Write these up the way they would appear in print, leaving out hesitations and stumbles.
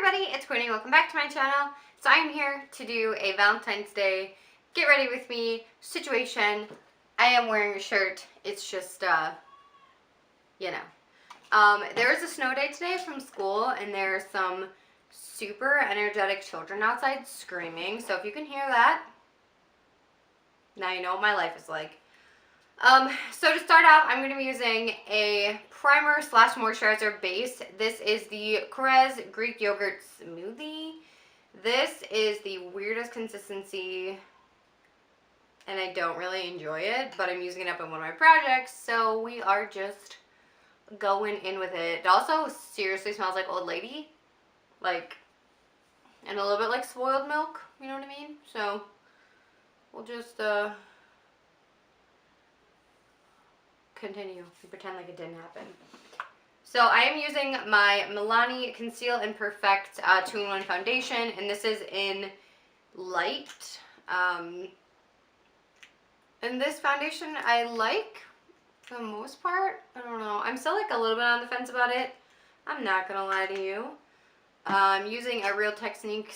everybody, it's Courtney. Welcome back to my channel. So I'm here to do a Valentine's Day get ready with me situation. I am wearing a shirt. It's just, you know. There was a snow day today from school, and there's some super energetic children outside screaming. So if you can hear that, now you know what my life is like. So to start out, I'm going to be using a primer slash moisturizer base. This is the Korres Greek Yogurt Smoothie. This is the weirdest consistency, and I don't really enjoy it, but I'm using it up in one of my projects, so we are just going in with it. It also seriously smells like Old Lady, like, and a little bit like spoiled milk, you know what I mean? So we'll just, continue and pretend like it didn't happen. So I am using my Milani Conceal and Perfect 2-in-1 foundation, and this is in light. And this foundation I like for the most part. I don't know. I'm still like a little bit on the fence about it. I'm not gonna lie to you. I'm using a Real Technique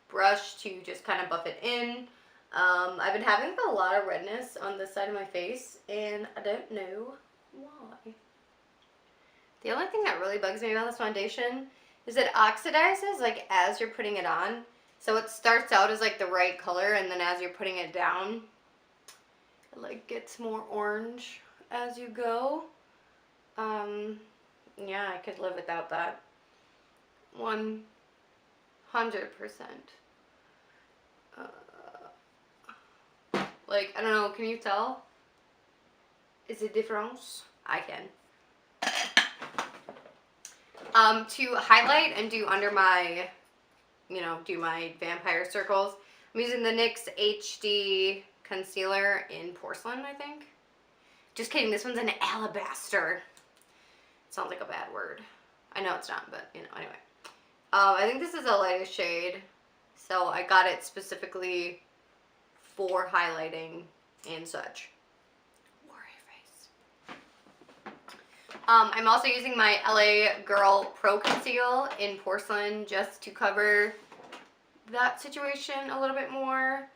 brush to just kind of buff it in. I've been having a lot of redness on this side of my face, and I don't know why. The only thing that really bugs me about this foundation is it oxidizes like as you're putting it on. So it starts out as like the right color, and then as you're putting it down, it like gets more orange as you go. Yeah, I could live without that. 100%. Like, I don't know, can you tell? Is it difference? I can. To highlight and do under my, you know, do my vampire circles, I'm using the NYX HD concealer in porcelain, I think. Just kidding, this one's an alabaster. Sounds like a bad word. I know it's not, but, you know, anyway. I think this is the lightest shade, so I got it specifically for highlighting and such. Warrior face. I'm also using my LA Girl Pro Conceal in porcelain just to cover that situation a little bit more.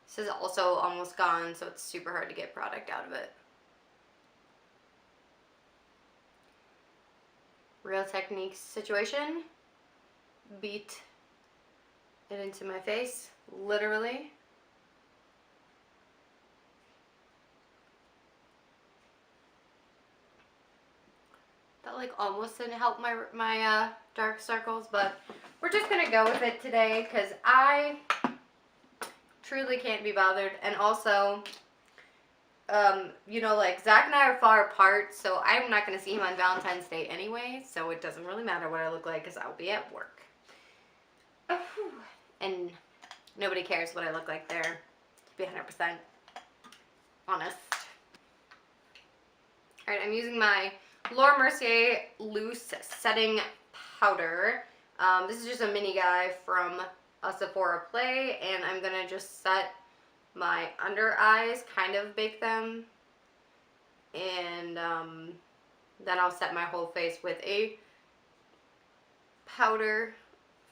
This is also almost gone, so it's super hard to get product out of it. Real Technique situation. Beat it into my face, literally. That like almost didn't help my dark circles, but we're just gonna go with it today because I truly can't be bothered. And also, you know, like Zack and I are far apart, so I'm not gonna see him on Valentine's Day anyway, so it doesn't really matter what I look like because I'll be at work. And nobody cares what I look like there, to be 100% honest. Alright, I'm using my Laura Mercier Loose Setting Powder. This is just a mini guy from a Sephora Play, and I'm going to just set my under eyes, kind of bake them, and then I'll set my whole face with a powder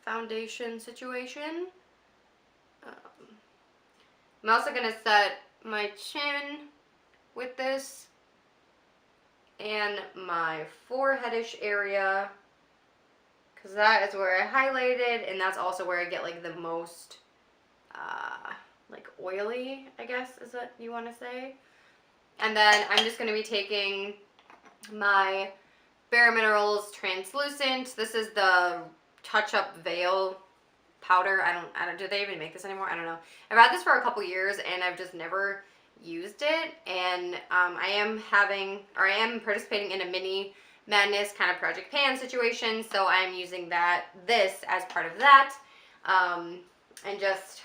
foundation situation. I'm also going to set my chin with this and my foreheadish area, because that is where I highlighted, and that's also where I get like the most like oily, I guess is what you want to say. And then I'm just going to be taking my Bare Minerals Translucent. This is the Touch Up Veil powder. I don't, do they even make this anymore? I don't know. I've had this for a couple years and I've just never used it, and I am participating in a mini madness kind of Project Pan situation, so I'm using this as part of that, and just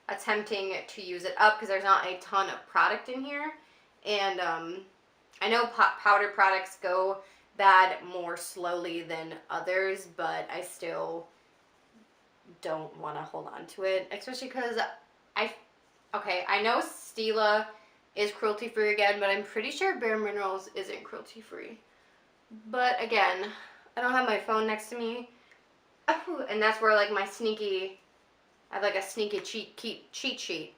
attempting to use it up because there's not a ton of product in here, and I know powder products go bad more slowly than others, but I still don't want to hold on to it, especially because I know Stila is cruelty free again, but I'm pretty sure Bare Minerals isn't cruelty free. But again, I don't have my phone next to me, and that's where like my sneaky, I have like a sneaky cheat sheet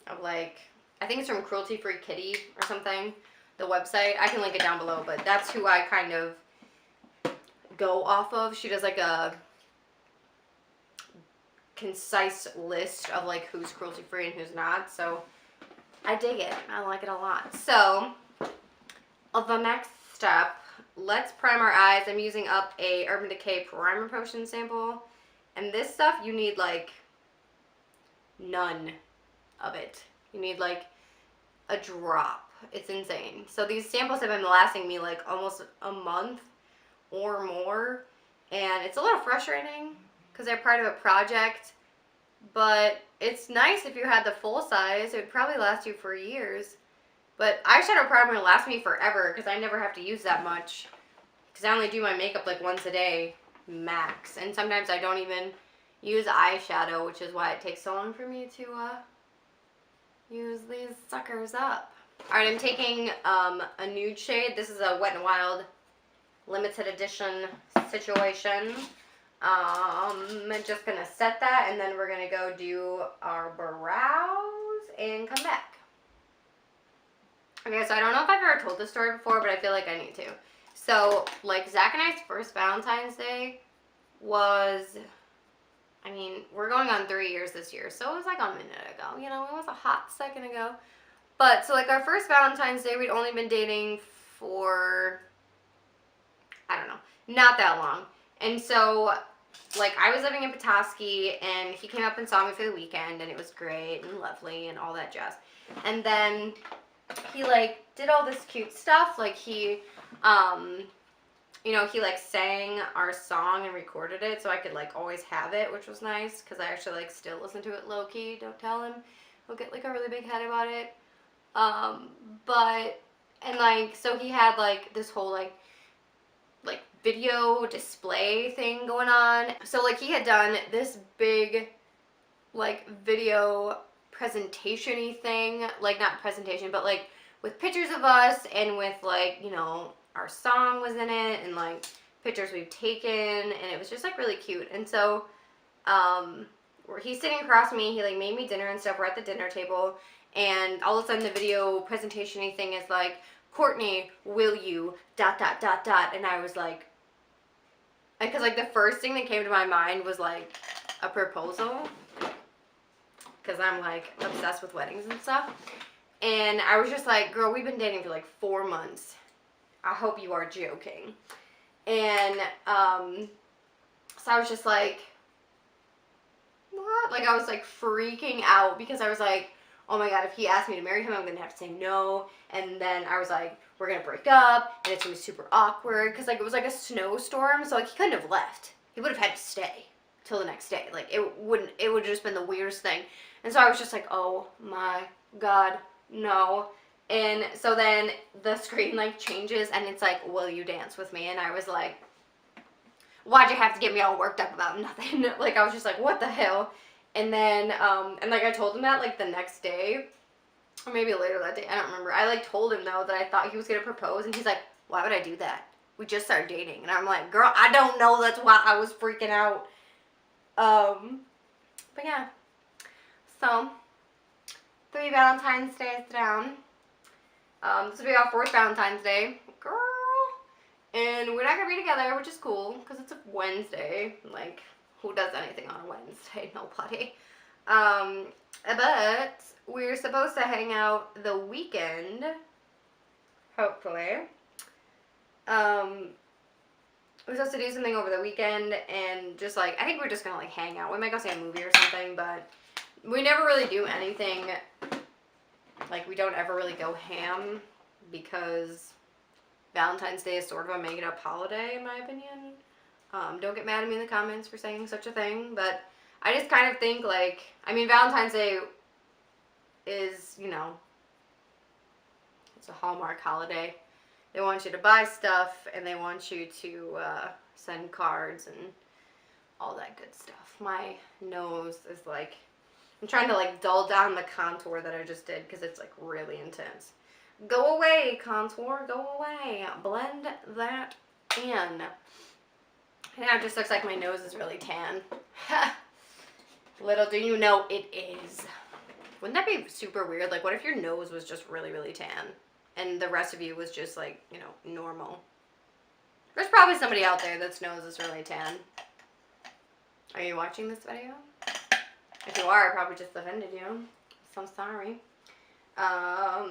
of like, I think it's from Cruelty Free Kitty or something, the website. I can link it down below, but that's who I kind of go off of. She does like a concise list of like who's cruelty free and who's not, so I dig it. I like it a lot. So the next step, let's prime our eyes. I'm using up a Urban Decay Primer Potion sample, and this stuff you need like none of it. You need like a drop. It's insane. So these samples have been lasting me like almost a month or more, and it's a little frustrating because they're part of a project, but it's nice if you had the full size. It would probably last you for years. But eyeshadow primer lasts me forever because I never have to use that much, because I only do my makeup like once a day max, and sometimes I don't even use eyeshadow, which is why it takes so long for me to use these suckers up. Alright, I'm taking a nude shade. This is a Wet n Wild limited edition situation. I'm just gonna set that, and then we're gonna go do our brows and come back. Okay, so I don't know if I've ever told this story before, but I feel like I need to. So, like, Zack and I's first Valentine's Day was, I mean, we're going on 3 years this year, so it was like a minute ago, you know, it was a hot second ago. But, so like our first Valentine's Day, we'd only been dating for, I don't know, not that long. And so, like, I was living in Petoskey, and he came up and saw me for the weekend, and it was great and lovely and all that jazz. And then he, like, did all this cute stuff. Like, he, you know, he, like, sang our song and recorded it, so I could, like, always have it, which was nice, because I actually, like, still listen to it low-key. Don't tell him. He'll get, like, a really big head about it. But, and, like, so he had, like, this whole, like, video display thing going on. So, like, he had done this big, like, video presentation-y thing. Like, not presentation, but, like, with pictures of us, and with, like, you know, our song was in it, and, like, pictures we've taken, and it was just, like, really cute. And so, he's sitting across from me, he, like, made me dinner and stuff. We're at the dinner table, and all of a sudden the video presentation-y thing is like, Courtney, will you, ... And I was like, because, like, the first thing that came to my mind was, like, a proposal, because I'm, like, obsessed with weddings and stuff. And I was just like, girl, we've been dating for, like, 4 months. I hope you are joking. And, so I was just like, what? Like, I was, like, freaking out, because I was like, oh my god, if he asked me to marry him, I'm going to have to say no. And then I was like, we're going to break up, and it's going to be super awkward, because, like, it was, like, a snowstorm, so, like, he couldn't have left. He would have had to stay till the next day. Like, it would have just been the weirdest thing. And so I was just like, oh my god, no. And so then the screen, like, changes, and it's like, will you dance with me? And I was like, why'd you have to get me all worked up about nothing? Like, I was just like, what the hell? And then, and, like, I told him that, like, the next day, or maybe later that day, I don't remember. I, like, told him, though, that I thought he was going to propose, and he's like, why would I do that? We just started dating. And I'm like, girl, I don't know, that's why I was freaking out. But yeah. So, 3 Valentine's Days down. This will be our 4th Valentine's Day. Girl. And we're not going to be together, which is cool, because it's a Wednesday. Like, who does anything on a Wednesday? Nobody. But we're supposed to hang out the weekend, hopefully. We're supposed to do something over the weekend, and just, like, I think we're just gonna, like, hang out. We might go see a movie or something, but we never really do anything. Like, we don't ever really go ham, because Valentine's Day is sort of a made-up holiday, in my opinion. Don't get mad at me in the comments for saying such a thing, but I just kind of think, like, I mean, Valentine's Day is, you know, it's a Hallmark holiday. They want you to buy stuff, and they want you to send cards and all that good stuff. My nose is, like, I'm trying to like dull down the contour that I just did because it's like really intense. Go away, contour, go away. Blend that in. Now it just looks like my nose is really tan. Little do you know it is. Wouldn't that be super weird? Like, what if your nose was just really, really tan and the rest of you was just like, you know, normal? There's probably somebody out there that's nose is really tan. Are you watching this video? If you are, I probably just offended you. So I'm sorry. I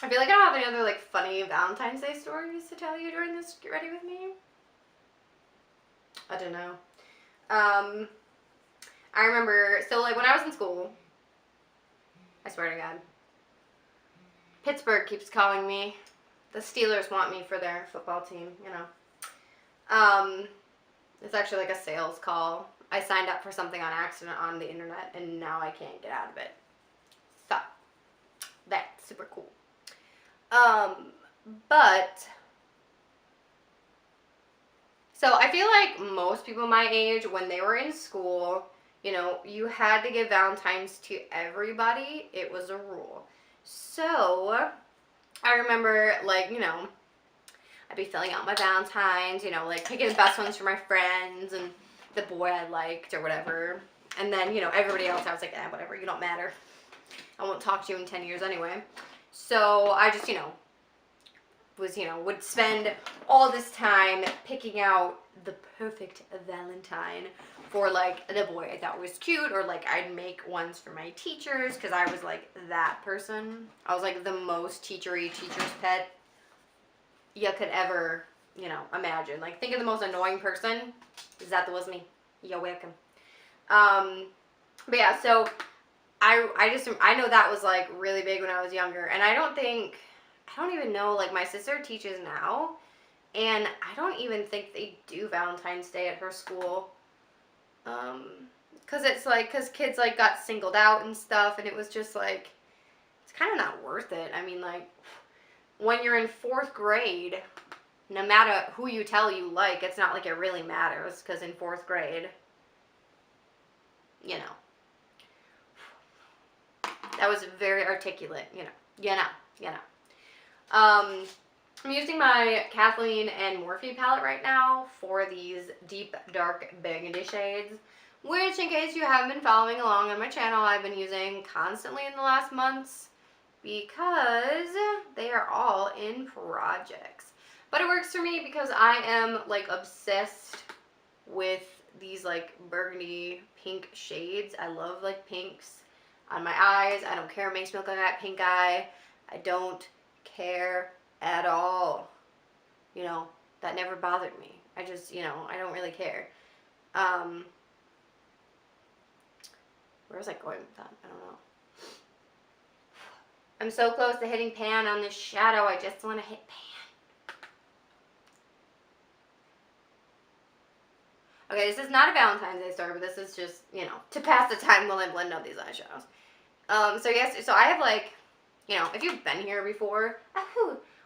feel like I don't have any other like funny Valentine's Day stories to tell you during this Get Ready With Me. I don't know. I remember, so like when I was in school, I swear to God, Pittsburgh keeps calling me. The Steelers want me for their football team, you know. It's actually like a sales call. I signed up for something on accident on the internet, and now I can't get out of it. So, that's super cool. But, so I feel like most people my age, when they were in school, you know, you had to give Valentine's to everybody. It was a rule. So, I remember, like, you know, I'd be filling out my Valentines, you know, like picking the best ones for my friends and the boy I liked or whatever. And then, you know, everybody else, I was like, whatever, you don't matter. I won't talk to you in 10 years anyway. So I just, you know, would spend all this time picking out the perfect Valentine for, like, the boy I thought was cute, or, like, I'd make ones for my teachers, because I was, like, that person. I was, like, the most teacher's pet you could ever, you know, imagine. Like, think of the most annoying person. That was me. You're welcome. But yeah, so I know that was, like, really big when I was younger, and I don't even know, like, my sister teaches now, and I don't even think they do Valentine's Day at her school, because kids, like, got singled out and stuff, and it was just, like, it's kind of not worth it. I mean, like, when you're in 4th grade, no matter who you tell you like, it's not like it really matters, because in 4th grade, you know, that was very articulate, you know. I'm using my Kathleen and Morphe palette right now for these deep, dark burgundy shades, which, in case you haven't been following along on my channel, I've been using constantly in the last months because they are all in projects. But it works for me because I am, like, obsessed with these, like, burgundy pink shades. I love, like, pinks on my eyes. I don't care. It makes me look like I got pink eye. I don't care at all. You know, that never bothered me. I just, you know, I don't really care. Where was I going with that? I don't know. I'm so close to hitting pan on this shadow. I just want to hit pan. Okay, this is not a Valentine's Day story, but this is just, you know, to pass the time while I blend out these eyeshadows. So yes, so I have, like, you know, if you've been here before,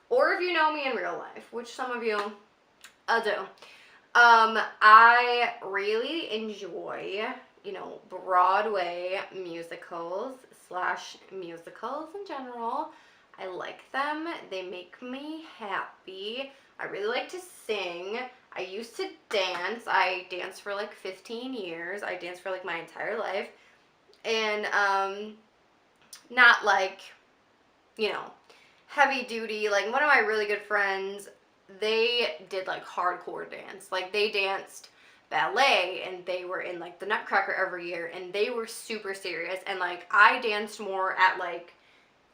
or if you know me in real life, which some of you do, I really enjoy, you know, Broadway musicals / musicals in general. I like them. They make me happy. I really like to sing. I used to dance. I danced for like 15 years. I danced for like my entire life. And not like, you know, heavy duty. Like, one of my really good friends, they did like hardcore dance. Like, they danced ballet and they were in like the Nutcracker every year, and they were super serious. And like, I danced more at like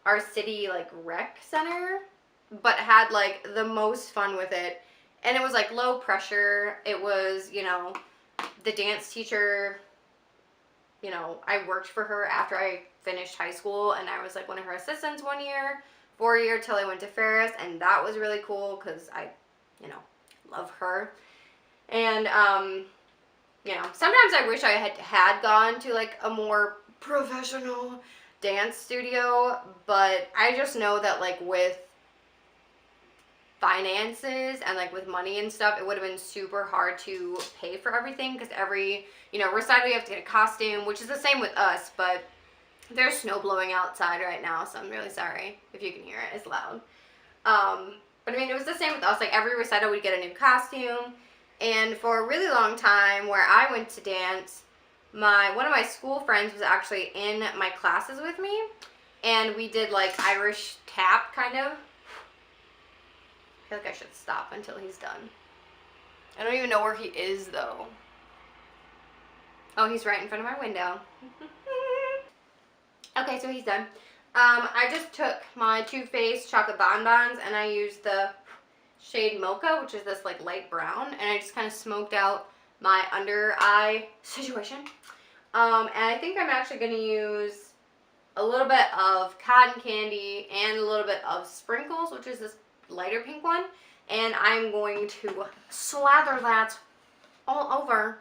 our city like rec center, but had like the most fun with it. And it was like low pressure. It was, you know, the dance teacher, you know, I worked for her after I finished high school, and I was like one of her assistants 1 year, 4 year till I went to Ferris, and that was really cool because I, you know, love her. And, you know, sometimes I wish I had gone to like a more professional dance studio, but I just know that like with finances and like with money and stuff, it would have been super hard to pay for everything because every, you know, recital you have to get a costume, which is the same with us, but there's snow blowing outside right now, so I'm really sorry if you can hear it. It's loud. But I mean, it was the same with us. Like every recital we'd get a new costume, and for a really long time where I went to dance, one of my school friends was actually in my classes with me, and we did like Irish tap kind of. I feel like I should stop until he's done. I don't even know where he is though. Oh, he's right in front of my window. Okay, so he's done. I just took my Too Faced chocolate bonbons and I used the shade Mocha, which is this like light brown, and I just kind of smoked out my under eye situation. And I think I'm actually going to use a little bit of cotton candy and a little bit of sprinkles, which is this lighter pink one, and I'm going to slather that all over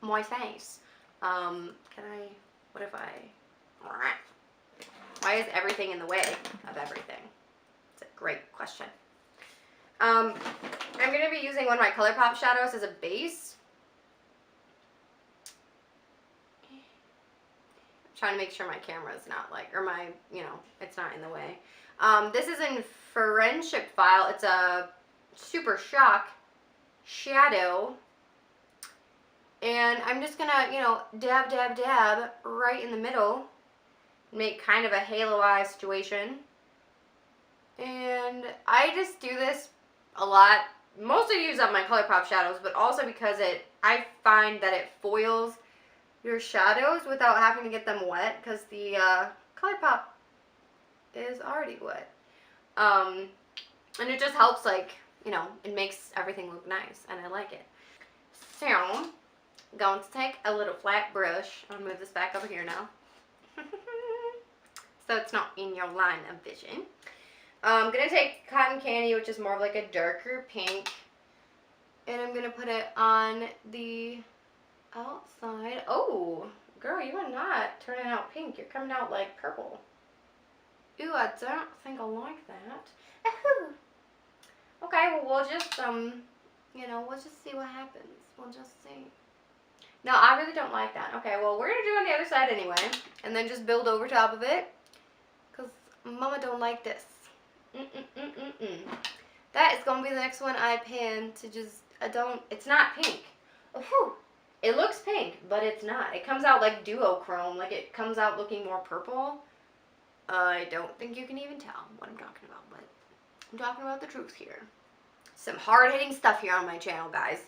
my face. What if I, why is everything in the way of everything? It's a great question. I'm going to be using one of my ColourPop shadows as a base. I'm trying to make sure my camera is not like, or my, you know, it's not in the way. This is in Friendship File. It's a Super Shock shadow. And I'm just going to, you know, dab, dab, dab right in the middle. Make kind of a halo eye situation. And I just do this a lot. Mostly to use up my ColourPop shadows, but also because I find that it foils your shadows without having to get them wet, because the ColourPop is already wet. And it just helps, like, you know, it makes everything look nice, and I like it. So, I'm going to take a little flat brush. I'll move this back over here now. So it's not in your line of vision. I'm going to take cotton candy, which is more of like a darker pink, and I'm going to put it on the outside. Oh, girl, you are not turning out pink. You're coming out like purple. Ooh, I don't think I like that. Okay, well, we'll just, you know, we'll just see what happens. We'll just see. No, I really don't like that. Okay, well, we're going to do it on the other side anyway, and then just build over top of it, because Mama don't like this. That is going to be the next one I pan to just, it's not pink. Oh, it looks pink, but it's not. It comes out like duochrome, like it comes out looking more purple. I don't think you can even tell what I'm talking about, but I'm talking about the truth here. Some hard-hitting stuff here on my channel, guys.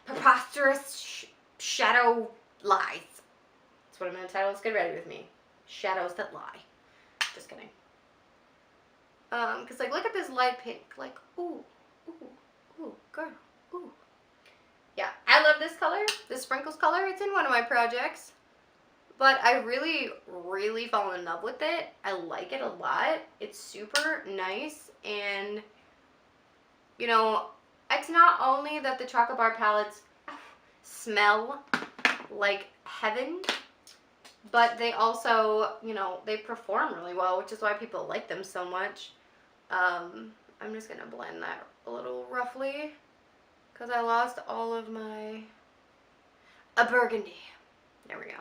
Preposterous shadow lies. That's what I'm going to title. Let's get ready with me. Shadows that lie. Just kidding. Because, like, look at this light pink. Like, ooh, ooh, ooh, girl, ooh. Yeah, I love this color. This sprinkles color. It's in one of my projects. But I really, really fall in love with it. I like it a lot. It's super nice. And, you know, it's not only that the chocolate bar palettes smell like heaven, but they also, you know, they perform really well, which is why people like them so much. I'm just going to blend that a little roughly because I lost all of my burgundy. There we go.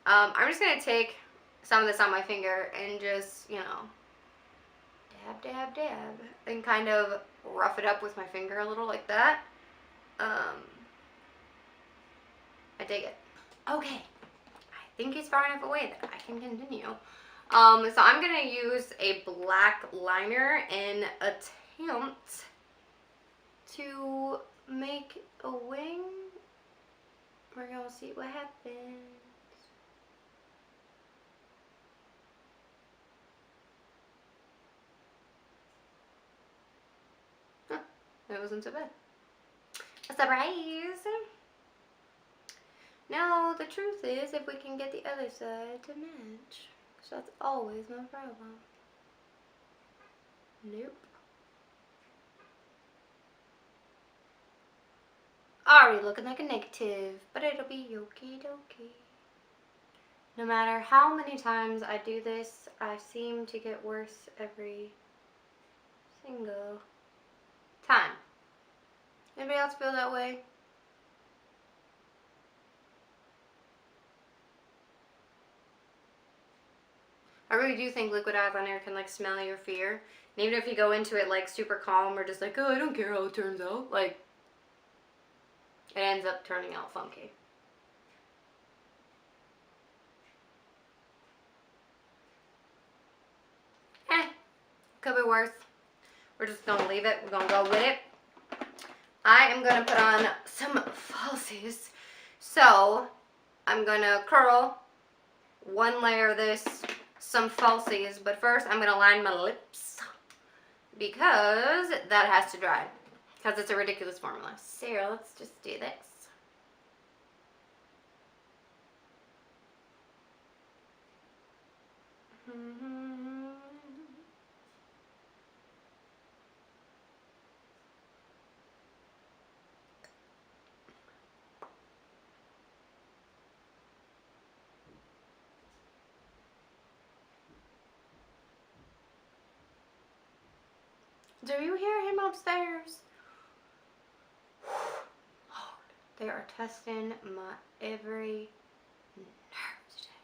I'm just going to take some of this on my finger and just, you know, dab, dab, dab, and kind of rough it up with my finger a little like that. I dig it. Okay. I think it's far enough away that I can continue. So I'm going to use a black liner in attempt to make a wing. We're going to see what happens. Huh, that wasn't so bad. A surprise! Now, the truth is, if we can get the other side to match. So that's always my problem. Nope. Already looking like a negative, but it'll be okie dokie. No matter how many times I do this, I seem to get worse every single time. Anybody else feel that way? I really do think liquid eyeliner can like smell your fear. And even if you go into it like super calm or just like, oh, I don't care how it turns out, like it ends up turning out funky. Could be worse. We're just gonna leave it. We're gonna go with it. I am gonna put on some falsies. So I'm gonna curl one layer of this, some falsies, but first I'm gonna line my lips because that has to dry because it's a ridiculous formula. So let's just do this. Do you hear him upstairs? Lord, they are testing my every nerve today.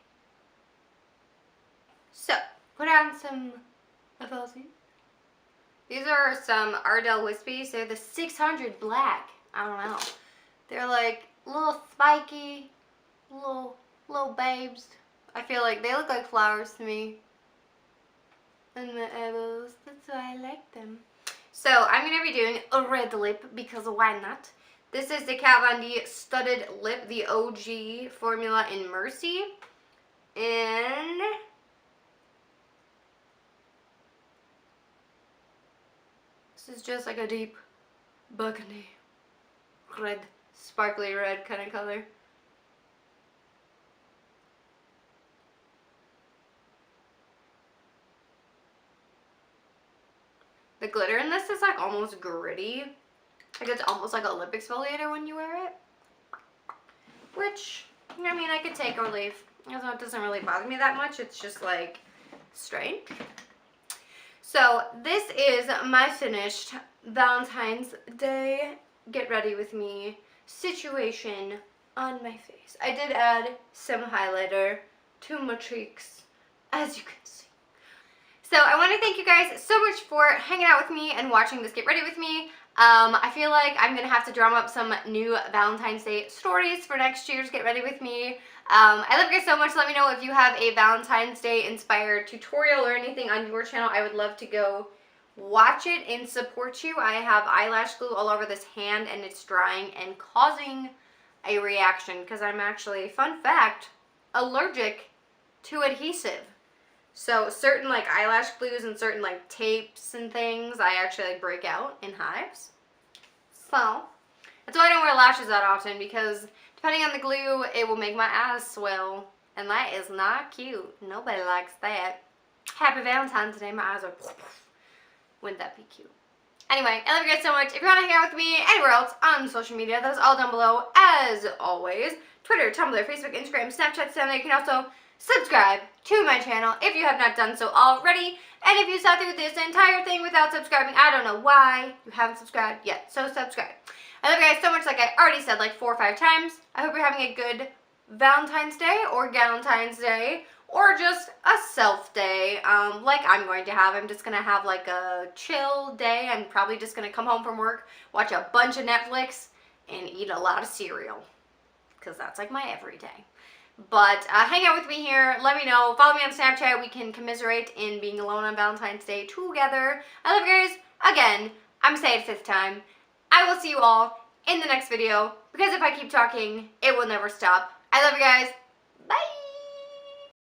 So, put on some falsies. These are some Ardell Wispies. They're the 600 black. I don't know. They're like little spiky, little babes. I feel like they look like flowers to me. And the elbows. That's why I like them. So I'm going to be doing a red lip because why not? This is the Kat Von D Studded Lip, the OG formula in Mercy. And this is just like a deep burgundy red, sparkly red kind of color. The glitter in this is like almost gritty. Like it's almost like a lip exfoliator when you wear it. Which, I mean, I could take or leave. Although it doesn't really bother me that much. It's just like strange. So this is my finished Valentine's Day get ready with me situation on my face. I did add some highlighter to my cheeks, as you can see. So I want to thank you guys so much for hanging out with me and watching this get ready with me. I feel like I'm going to have to drum up some new Valentine's Day stories for next year's get ready with me. I love you guys so much. Let me know if you have a Valentine's Day inspired tutorial or anything on your channel. I would love to go watch it and support you. I have eyelash glue all over this hand and it's drying and causing a reaction because I'm actually, fun fact, allergic to adhesive. So certain like eyelash glues and certain like tapes and things, I actually like break out in hives. So that's why I don't wear lashes that often, because depending on the glue, it will make my eyes swell, and that is not cute. Nobody likes that. Happy Valentine's Day. My eyes are. Wouldn't that be cute? Anyway, I love you guys so much. If you want to hang out with me anywhere else on social media, that's all down below as always. Twitter, Tumblr, Facebook, Instagram, Snapchat, Stanley. You can also subscribe to my channel if you have not done so already. And if you sat through this entire thing without subscribing, I don't know why you haven't subscribed yet. So subscribe. I love you guys so much, like I already said like 4 or 5 times. I hope you're having a good Valentine's Day or Galentine's Day or just a self day like I'm going to have. I'm just going to have like a chill day. I'm probably just going to come home from work, watch a bunch of Netflix, and eat a lot of cereal because that's like my everyday. But hang out with me here. Let me know. Follow me on Snapchat. We can commiserate in being alone on Valentine's Day together. I love you guys. Again, I'm saying it 5th time. I will see you all in the next video, because if I keep talking, it will never stop. I love you guys. Bye.